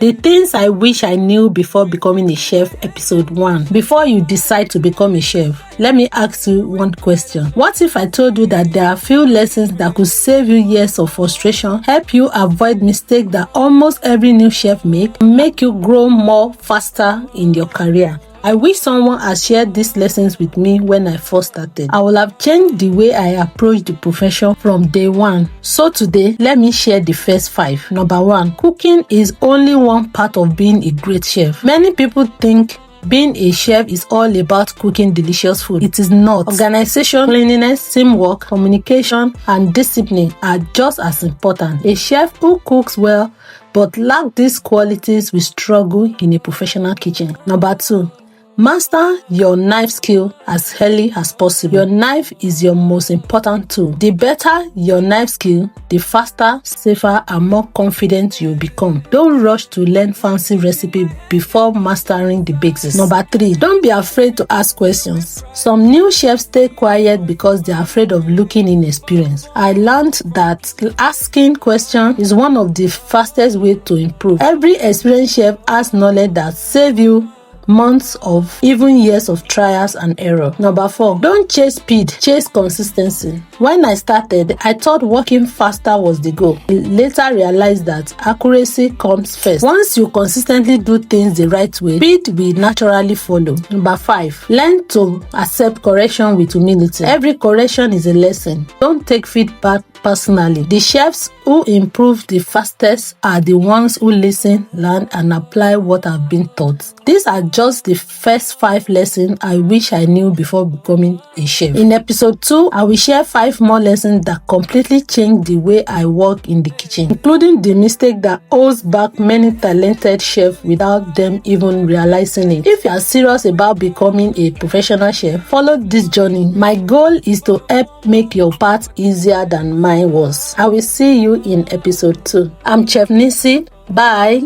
The things I wish I knew before becoming a chef, episode 1. Before you decide to become a chef, let me ask you one question. What if I told you that there are few lessons that could save you years of frustration, help you avoid mistakes that almost every new chef make you grow more faster in your career? I wish someone had shared these lessons with me when I first started. I would have changed the way I approach the profession from day one. So today, let me share the first 5. Number 1, cooking is only one part of being a great chef. Many people think being a chef is all about cooking delicious food. It is not. Organization, cleanliness, teamwork, communication, and discipline are just as important. A chef who cooks well but lacks these qualities will struggle in a professional kitchen. Number 2, master your knife skill as early as possible. Your knife is your most important tool. The better your knife skill, the faster, safer, and more confident you become. Don't rush to learn fancy recipe before mastering the basics. Number 3, don't be afraid to ask questions. Some new chefs stay quiet because they are afraid of looking inexperienced. I learned that asking questions is one of the fastest ways to improve. Every experienced chef has knowledge that saves you months of even years of trials and error. Number 4, don't chase speed, chase consistency. When I started, I thought working faster was the goal. I later realized that accuracy comes first. Once you consistently do things the right way, speed will naturally follow. Number 5, learn to accept correction with humility. Every correction is a lesson. Don't take feedback personally. The chefs who improve the fastest are the ones who listen, learn, and apply what have been taught. These are just the first 5 lessons I wish I knew before becoming a chef. In episode 2, I will share 5 more lessons that completely changed the way I work in the kitchen, including the mistake that holds back many talented chefs without them even realizing it. If you are serious about becoming a professional chef, follow this journey. My goal is to help make your path easier than mine was. I will see you in episode 2. I'm Chef Nissi. Bye.